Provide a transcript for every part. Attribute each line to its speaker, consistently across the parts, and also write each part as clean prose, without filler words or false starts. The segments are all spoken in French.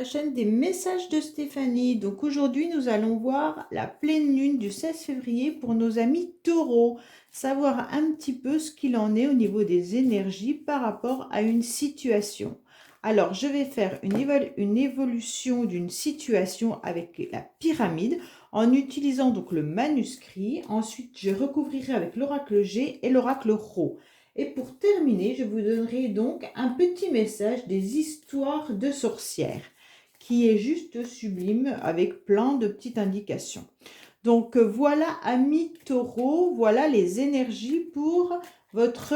Speaker 1: chaîne des messages de Stéphanie. Donc aujourd'hui, nous allons voir la pleine lune du 16 février pour nos amis taureaux. Savoir un petit peu ce qu'il en est au niveau des énergies par rapport à une situation. Alors, je vais faire une évolution d'une situation avec la pyramide en utilisant donc le manuscrit. Ensuite, je recouvrirai avec l'oracle G et l'oracle Rho. Et pour terminer, je vous donnerai donc un petit message des histoires de sorcières, qui est juste sublime avec plein de petites indications. Donc voilà, amis taureaux, voilà les énergies pour votre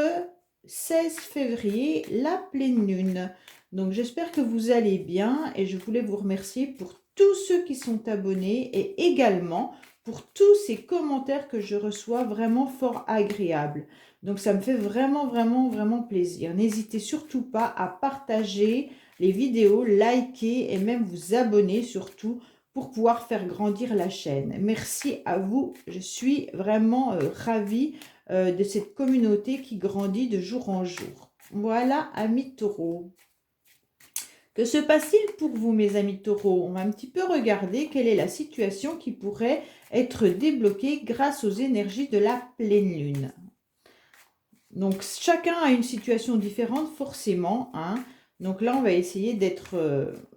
Speaker 1: 16 février, la pleine lune. Donc j'espère que vous allez bien et je voulais vous remercier pour tous ceux qui sont abonnés et également pour tous ces commentaires que je reçois vraiment fort agréables. Donc ça me fait vraiment plaisir. N'hésitez surtout pas à partager les vidéos, liker et même vous abonner surtout pour pouvoir faire grandir la chaîne. Merci à vous, je suis vraiment ravie de cette communauté qui grandit de jour en jour. Voilà, amis taureaux. Que se passe-t-il pour vous, mes amis taureaux? On va un petit peu regarder quelle est la situation qui pourrait être débloquée grâce aux énergies de la pleine lune. Donc, chacun a une situation différente, forcément, hein. Donc là, on va essayer d'être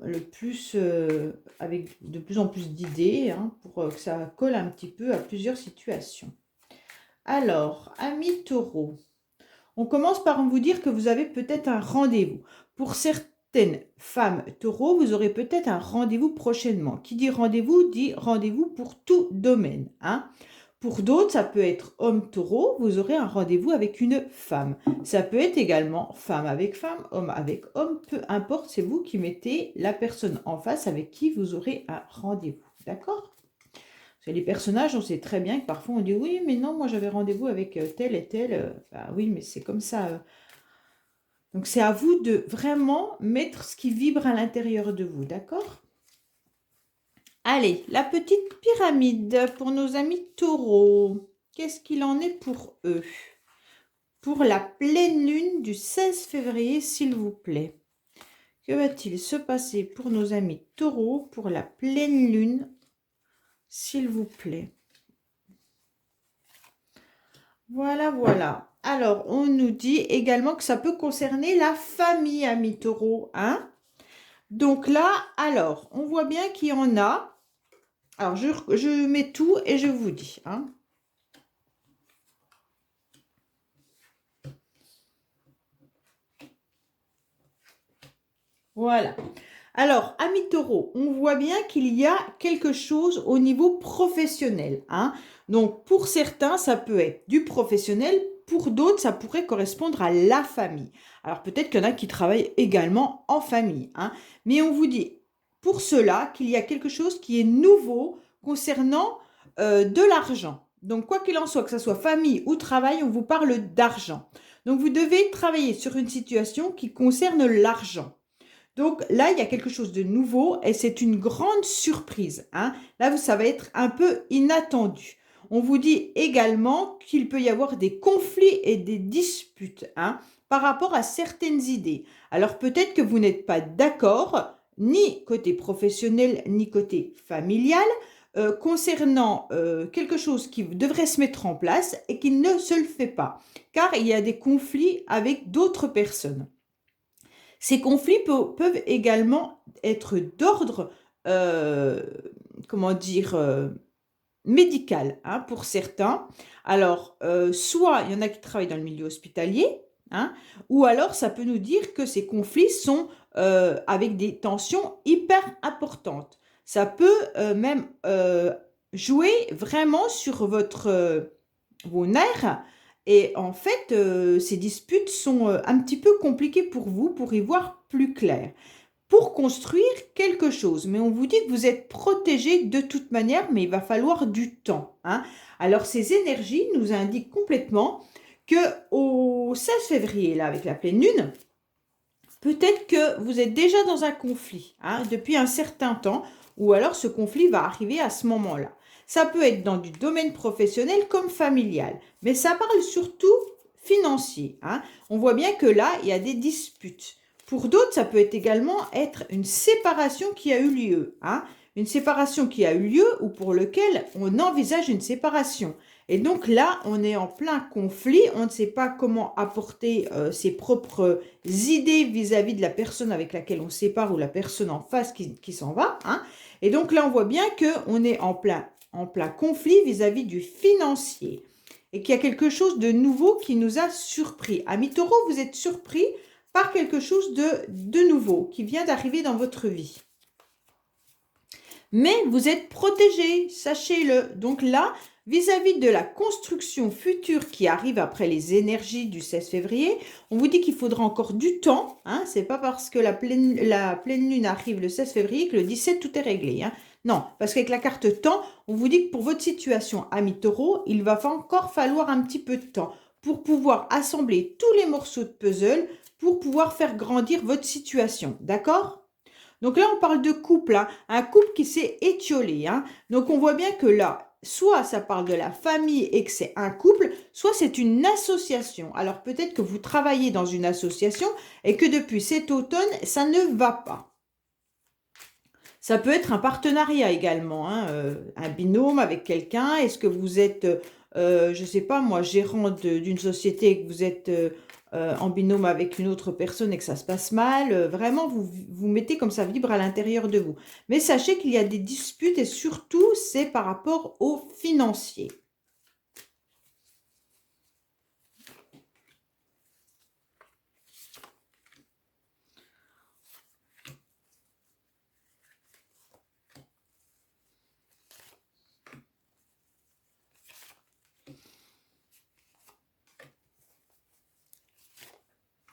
Speaker 1: le plus avec de plus en plus d'idées, hein, pour que ça colle un petit peu à plusieurs situations. Alors, amis taureaux, on commence par vous dire que vous avez peut-être un rendez-vous. Pour certaines femmes taureaux, vous aurez peut-être un rendez-vous prochainement. Qui dit rendez-vous pour tout domaine, hein. Pour d'autres, ça peut être homme taureau, vous aurez un rendez-vous avec une femme. Ça peut être également femme avec femme, homme avec homme, peu importe, c'est vous qui mettez la personne en face avec qui vous aurez un rendez-vous. D'accord? Parce que les personnages, on sait très bien que parfois on dit oui, mais non, moi j'avais rendez-vous avec tel et tel. Bah oui, mais c'est comme ça. Donc c'est à vous de vraiment mettre ce qui vibre à l'intérieur de vous, d'accord? Allez, la petite pyramide pour nos amis taureaux. Qu'est-ce qu'il en est pour eux? Pour la pleine lune du 16 février, s'il vous plaît. Que va-t-il se passer pour nos amis taureaux pour la pleine lune, s'il vous plaît? Voilà, voilà. Alors, on nous dit également que ça peut concerner la famille, amis taureaux, hein? Donc là, alors, on voit bien qu'il y en a. Alors, je mets tout et je vous dis, hein. Voilà. Alors, amis taureaux, on voit bien qu'il y a quelque chose au niveau professionnel, hein. Donc, pour certains, ça peut être du professionnel. Pour d'autres, ça pourrait correspondre à la famille. Alors, peut-être qu'il y en a qui travaillent également en famille, hein. Mais on vous dit, pour cela, qu'il y a quelque chose qui est nouveau concernant de l'argent. Donc, quoi qu'il en soit, que ce soit famille ou travail, on vous parle d'argent. Donc, vous devez travailler sur une situation qui concerne l'argent. Donc là, il y a quelque chose de nouveau et c'est une grande surprise, hein. Là, ça va être un peu inattendu. On vous dit également qu'il peut y avoir des conflits et des disputes, hein, par rapport à certaines idées. Alors peut-être que vous n'êtes pas d'accord, ni côté professionnel, ni côté familial, concernant quelque chose qui devrait se mettre en place et qui ne se le fait pas, car il y a des conflits avec d'autres personnes. Ces conflits peuvent également être d'ordre, comment dire, médical, hein, pour certains. Alors, soit il y en a qui travaillent dans le milieu hospitalier, hein, ou alors ça peut nous dire que ces conflits sont avec des tensions hyper importantes. Ça peut même jouer vraiment sur vos nerfs. Et en fait, ces disputes sont un petit peu compliquées pour vous, pour y voir plus clair. Pour construire quelque chose. Mais on vous dit que vous êtes protégé de toute manière, mais il va falloir du temps, hein. Alors, ces énergies nous indiquent complètement qu'au 16 février, là, avec la pleine lune, peut-être que vous êtes déjà dans un conflit, hein, depuis un certain temps, ou alors ce conflit va arriver à ce moment-là. Ça peut être dans du domaine professionnel comme familial, mais ça parle surtout financier, hein. On voit bien que là, il y a des disputes. Pour d'autres, ça peut également être une séparation qui a eu lieu, hein, une séparation qui a eu lieu ou pour lequel on envisage une séparation. Et donc là, on est en plein conflit, on ne sait pas comment apporter ses propres idées vis-à-vis de la personne avec laquelle on se sépare ou la personne en face qui s'en va, hein. Et donc là, on voit bien qu'on est en plein conflit vis-à-vis du financier et qu'il y a quelque chose de nouveau qui nous a surpris. Amis taureaux, vous êtes surpris par quelque chose de nouveau qui vient d'arriver dans votre vie. Mais vous êtes protégé, sachez-le. Donc là, vis-à-vis de la construction future qui arrive après les énergies du 16 février, on vous dit qu'il faudra encore du temps. Hein, c'est pas parce que la pleine lune arrive le 16 février que le 17 tout est réglé. Hein. Non, parce qu'avec la carte temps, on vous dit que pour votre situation, amis taureaux, il va encore falloir un petit peu de temps pour pouvoir assembler tous les morceaux de puzzle, pour pouvoir faire grandir votre situation. D'accord ? Donc là, on parle de couple, hein, un couple qui s'est étiolé. Hein. Donc on voit bien que là, soit ça parle de la famille et que c'est un couple, soit c'est une association. Alors peut-être que vous travaillez dans une association et que depuis cet automne, ça ne va pas. Ça peut être un partenariat également, hein, un binôme avec quelqu'un. Est-ce que vous êtes, je ne sais pas moi, gérant d'une société et que vous êtes en binôme avec une autre personne et que ça se passe mal, vraiment vous mettez comme ça vibre à l'intérieur de vous. Mais sachez qu'il y a des disputes et surtout c'est par rapport aux financiers.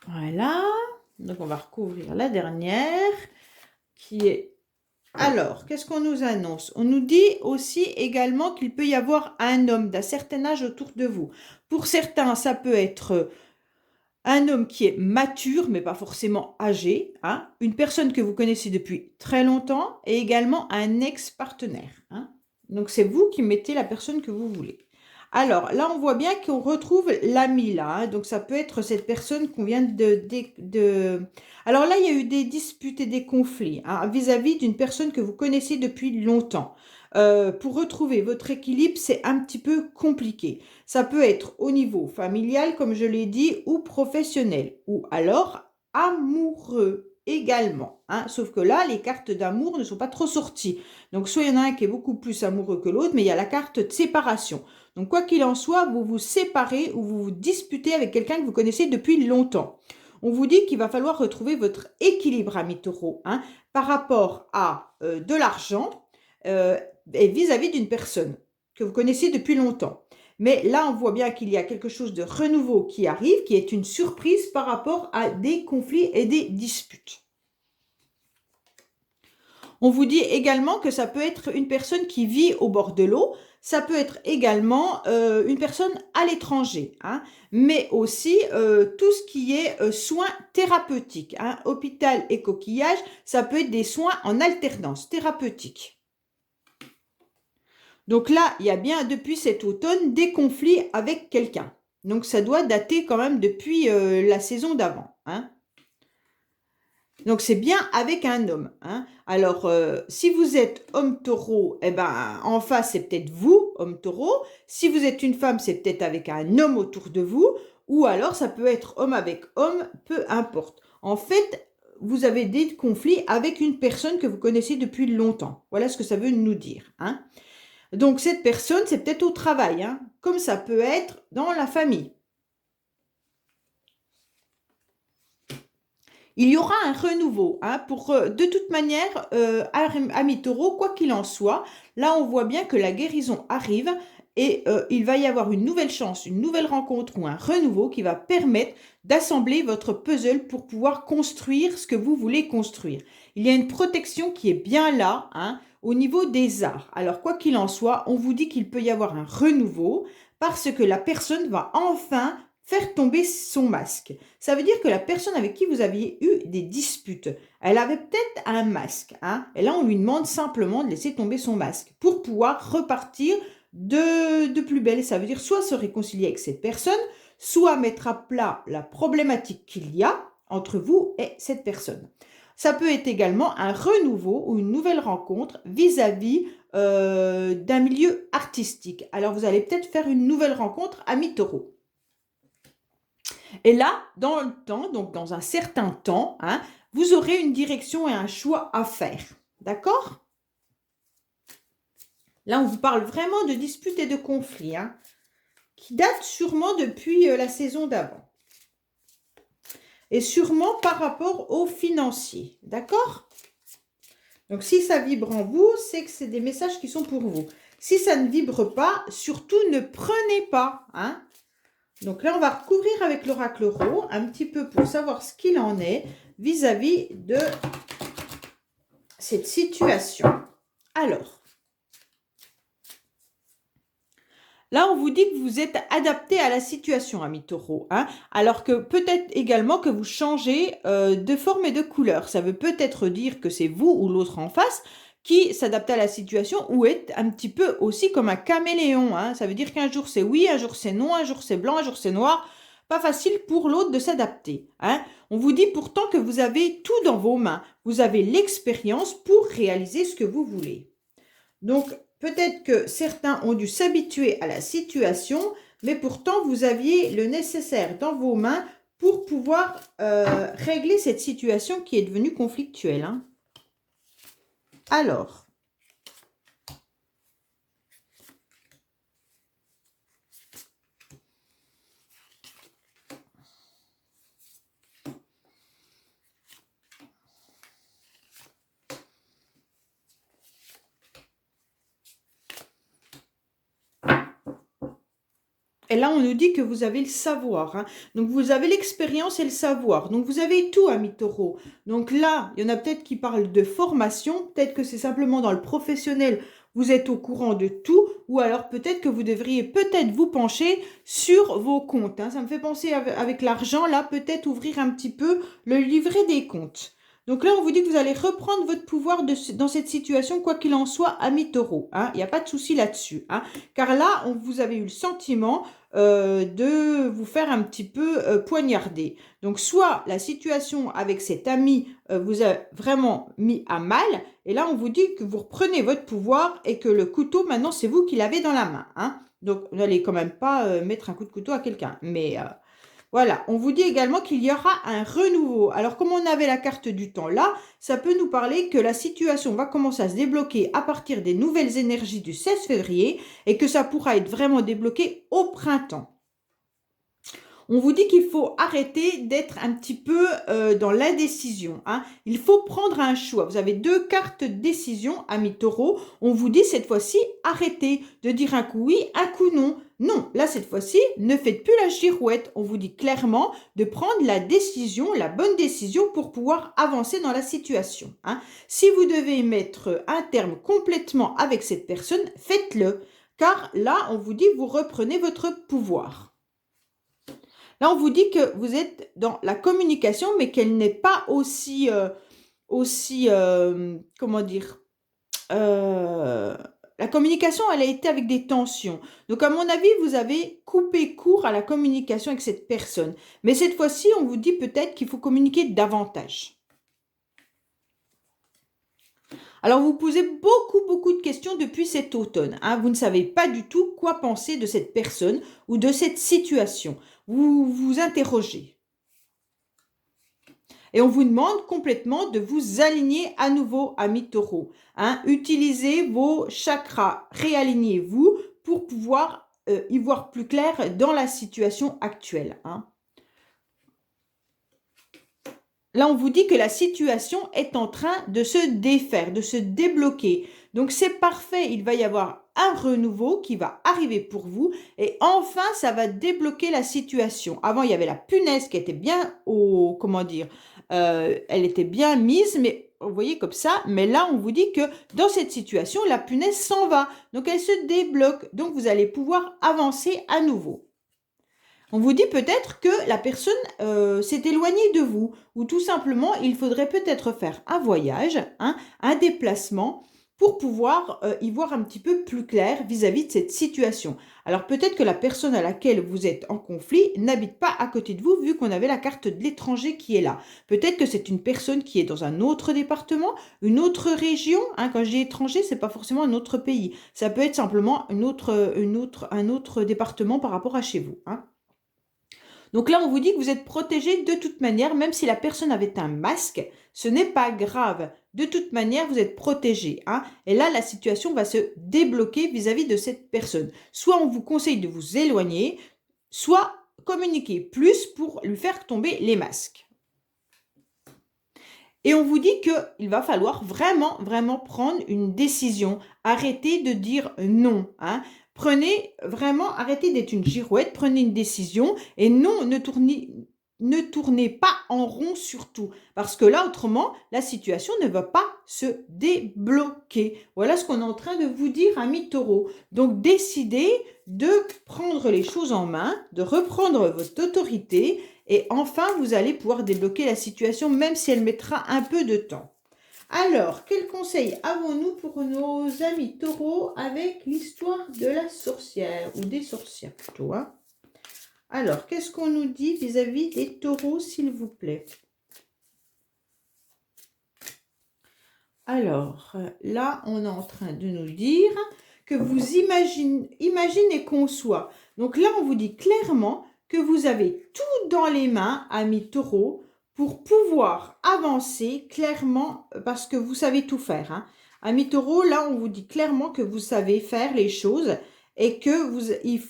Speaker 1: Voilà, donc on va recouvrir la dernière qui est... Alors, qu'est-ce qu'on nous annonce? On nous dit aussi également qu'il peut y avoir un homme d'un certain âge autour de vous. Pour certains, ça peut être un homme qui est mature, mais pas forcément âgé, hein, une personne que vous connaissez depuis très longtemps et également un ex-partenaire. Hein. Donc, c'est vous qui mettez la personne que vous voulez. Alors, là, on voit bien qu'on retrouve l'ami, là. Hein, donc, ça peut être cette personne qu'on vient de... Alors là, il y a eu des disputes et des conflits hein, vis-à-vis d'une personne que vous connaissez depuis longtemps. Pour retrouver votre équilibre, c'est un petit peu compliqué. Ça peut être au niveau familial, comme je l'ai dit, ou professionnel, ou alors amoureux également. Hein. Sauf que là, les cartes d'amour ne sont pas trop sorties. Donc, soit il y en a un qui est beaucoup plus amoureux que l'autre, mais il y a la carte de séparation. Donc, quoi qu'il en soit, vous vous séparez ou vous vous disputez avec quelqu'un que vous connaissez depuis longtemps. On vous dit qu'il va falloir retrouver votre équilibre, amis taureaux, hein, par rapport à de l'argent et vis-à-vis d'une personne que vous connaissez depuis longtemps. Mais là, on voit bien qu'il y a quelque chose de renouveau qui arrive, qui est une surprise par rapport à des conflits et des disputes. On vous dit également que ça peut être une personne qui vit au bord de l'eau, ça peut être également une personne à l'étranger, hein, mais aussi tout ce qui est soins thérapeutiques. Hein, hôpital et coquillage, ça peut être des soins en alternance thérapeutiques. Donc là, il y a bien depuis cet automne des conflits avec quelqu'un. Donc ça doit dater quand même depuis la saison d'avant. Hein. Donc c'est bien avec un homme. Hein. Alors si vous êtes homme taureau, eh ben, en face c'est peut-être vous, homme taureau. Si vous êtes une femme, c'est peut-être avec un homme autour de vous. Ou alors ça peut être homme avec homme, peu importe. En fait, vous avez des conflits avec une personne que vous connaissez depuis longtemps. Voilà ce que ça veut nous dire. Hein. Donc, cette personne, c'est peut-être au travail, hein, comme ça peut être dans la famille. Il y aura un renouveau. Hein, de toute manière, amis taureaux, quoi qu'il en soit, là, on voit bien que la guérison arrive et il va y avoir une nouvelle chance, une nouvelle rencontre ou un renouveau qui va permettre d'assembler votre puzzle pour pouvoir construire ce que vous voulez construire. Il y a une protection qui est bien là, hein, au niveau des arts. Alors, quoi qu'il en soit, on vous dit qu'il peut y avoir un renouveau parce que la personne va enfin faire tomber son masque. Ça veut dire que la personne avec qui vous aviez eu des disputes, elle avait peut-être un masque. Hein, et là, on lui demande simplement de laisser tomber son masque pour pouvoir repartir de plus belle. Ça veut dire soit se réconcilier avec cette personne, soit mettre à plat la problématique qu'il y a entre vous et cette personne. Ça peut être également un renouveau ou une nouvelle rencontre vis-à-vis d'un milieu artistique. Alors, vous allez peut-être faire une nouvelle rencontre, amis taureaux. Et là, dans le temps, donc dans un certain temps, hein, vous aurez une direction et un choix à faire. D'accord? Là, on vous parle vraiment de disputes et de conflits, hein, qui datent sûrement depuis la saison d'avant. Et sûrement par rapport aux financiers. D'accord? Donc, si ça vibre en vous, c'est que c'est des messages qui sont pour vous. Si ça ne vibre pas, surtout ne prenez pas. Hein? Donc là, on va recouvrir avec l'oracle Rho un petit peu pour savoir ce qu'il en est vis-à-vis de cette situation. Alors, là, on vous dit que vous êtes adapté à la situation, amis taureaux. Hein, alors que peut-être également que vous changez de forme et de couleur. Ça veut peut-être dire que c'est vous ou l'autre en face qui s'adapte à la situation ou est un petit peu aussi comme un caméléon. Hein. Ça veut dire qu'un jour c'est oui, un jour c'est non, un jour c'est blanc, un jour c'est noir. Pas facile pour l'autre de s'adapter. Hein. On vous dit pourtant que vous avez tout dans vos mains. Vous avez l'expérience pour réaliser ce que vous voulez. Donc, peut-être que certains ont dû s'habituer à la situation, mais pourtant, vous aviez le nécessaire dans vos mains pour pouvoir régler cette situation qui est devenue conflictuelle. Hein. Alors, et là, on nous dit que vous avez le savoir. Hein. Donc, vous avez l'expérience et le savoir. Donc, vous avez tout, amis taureaux. Donc là, il y en a peut-être qui parlent de formation. Peut-être que c'est simplement dans le professionnel. Vous êtes au courant de tout. Ou alors, peut-être que vous devriez peut-être vous pencher sur vos comptes. Hein. Ça me fait penser avec l'argent. Là, peut-être ouvrir un petit peu le livret des comptes. Donc là, on vous dit que vous allez reprendre votre pouvoir dans cette situation, quoi qu'il en soit, amis taureaux. Hein. Il n'y a pas de souci là-dessus. Hein. Car là, vous avez eu le sentiment de vous faire un petit peu poignarder. Donc, soit la situation avec cet ami vous a vraiment mis à mal, et là, on vous dit que vous reprenez votre pouvoir et que le couteau, maintenant, c'est vous qui l'avez dans la main. Hein. Donc, vous n'allez quand même pas mettre un coup de couteau à quelqu'un. Mais voilà, on vous dit également qu'il y aura un renouveau. Alors, comme on avait la carte du temps là, ça peut nous parler que la situation va commencer à se débloquer à partir des nouvelles énergies du 16 février et que ça pourra être vraiment débloqué au printemps. On vous dit qu'il faut arrêter d'être un petit peu dans l'indécision. Hein. Il faut prendre un choix. Vous avez 2 cartes décision, amis taureaux. On vous dit cette fois-ci, arrêtez de dire un coup oui, un coup non. Non, là cette fois-ci, ne faites plus la girouette. On vous dit clairement de prendre la décision, la bonne décision pour pouvoir avancer dans la situation. Hein. Si vous devez mettre un terme complètement avec cette personne, faites-le. Car là, on vous dit, vous reprenez votre pouvoir. Là, on vous dit que vous êtes dans la communication, mais qu'elle n'est pas aussi, comment dire, la communication, elle a été avec des tensions. Donc, à mon avis, vous avez coupé court à la communication avec cette personne. Mais cette fois-ci, on vous dit peut-être qu'il faut communiquer davantage. Alors, vous posez beaucoup de questions depuis cet automne. Hein. Vous ne savez pas du tout quoi penser de cette personne ou de cette situation. Vous vous interrogez. Et on vous demande complètement de vous aligner à nouveau, amis taureaux. Hein. Utilisez vos chakras, réalignez-vous pour pouvoir y voir plus clair dans la situation actuelle. Hein. Là, on vous dit que la situation est en train de se défaire, de se débloquer. Donc, c'est parfait. Il va y avoir un renouveau qui va arriver pour vous. Et enfin, ça va débloquer la situation. Avant, il y avait la punaise qui était bien elle était bien mise, mais vous voyez comme ça. Mais là, on vous dit que dans cette situation, la punaise s'en va. Donc, elle se débloque. Donc, vous allez pouvoir avancer à nouveau. On vous dit peut-être que la personne s'est éloignée de vous ou tout simplement, il faudrait peut-être faire un voyage, hein, un déplacement pour pouvoir y voir un petit peu plus clair vis-à-vis de cette situation. Alors peut-être que la personne à laquelle vous êtes en conflit n'habite pas à côté de vous, vu qu'on avait la carte de l'étranger qui est là. Peut-être que c'est une personne qui est dans un autre département, une autre région. Hein, quand je dis étranger, c'est pas forcément un autre pays. Ça peut être simplement un autre département par rapport à chez vous. Hein. Donc là, on vous dit que vous êtes protégé de toute manière, même si la personne avait un masque, ce n'est pas grave. De toute manière, vous êtes protégé. Hein. Et là, la situation va se débloquer vis-à-vis de cette personne. Soit on vous conseille de vous éloigner, soit communiquer plus pour lui faire tomber les masques. Et on vous dit qu'il va falloir vraiment, vraiment prendre une décision. Arrêtez de dire non. Hein. Arrêtez d'être une girouette, prenez une décision et non, ne tournez pas en rond surtout. Parce que là, autrement, la situation ne va pas se débloquer. Voilà ce qu'on est en train de vous dire, amis taureaux. Donc, décidez de prendre les choses en main, de reprendre votre autorité et enfin, vous allez pouvoir débloquer la situation, même si elle mettra un peu de temps. Alors, quels conseils avons-nous pour nos amis taureaux avec l'histoire de la sorcière, ou des sorcières plutôt, hein? Alors, qu'est-ce qu'on nous dit vis-à-vis des taureaux, s'il vous plaît? Alors, là, on est en train de nous dire que vous imaginez qu'on soit. Donc là, on vous dit clairement que vous avez tout dans les mains, amis taureaux, pour pouvoir avancer clairement, parce que vous savez tout faire. Hein. Amis taureaux, là, on vous dit clairement que vous savez faire les choses et que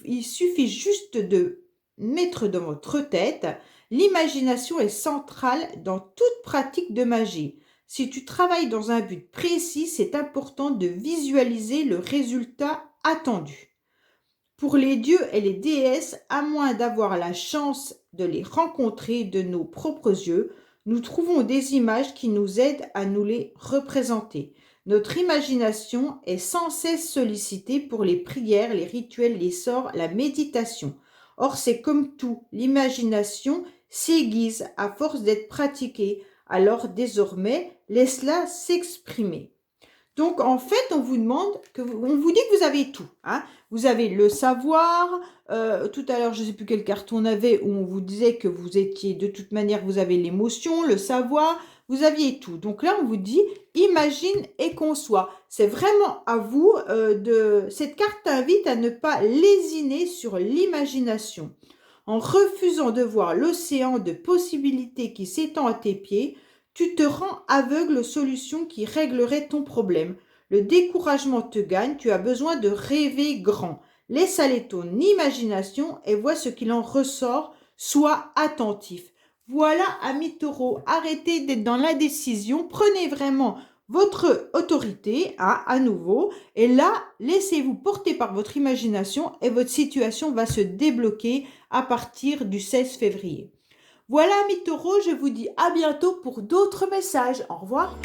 Speaker 1: il suffit juste de mettre dans votre tête, l'imagination est centrale dans toute pratique de magie. Si tu travailles dans un but précis, c'est important de visualiser le résultat attendu. Pour les dieux et les déesses, à moins d'avoir la chance de les rencontrer de nos propres yeux, nous trouvons des images qui nous aident à nous les représenter. Notre imagination est sans cesse sollicitée pour les prières, les rituels, les sorts, la méditation. Or, c'est comme tout, l'imagination s'aiguise à force d'être pratiquée. Alors désormais, laisse-la s'exprimer. Donc, en fait, on vous dit que vous avez tout. Hein. Vous avez le savoir. Tout à l'heure, je ne sais plus quelle carte on avait, où on vous disait que vous étiez, de toute manière, vous avez l'émotion, le savoir, vous aviez tout. Donc là, on vous dit, imagine et conçois. C'est vraiment à vous Cette carte t'invite à ne pas lésiner sur l'imagination. En refusant de voir l'océan de possibilités qui s'étend à tes pieds, tu te rends aveugle aux solutions qui régleraient ton problème. Le découragement te gagne, tu as besoin de rêver grand. Laisse aller ton imagination et vois ce qu'il en ressort. Sois attentif. Voilà, amis taureaux, arrêtez d'être dans l'indécision. Prenez vraiment votre autorité, hein, à nouveau. Et là, laissez-vous porter par votre imagination et votre situation va se débloquer à partir du 16 février. Voilà, amis taureaux, je vous dis à bientôt pour d'autres messages. Au revoir.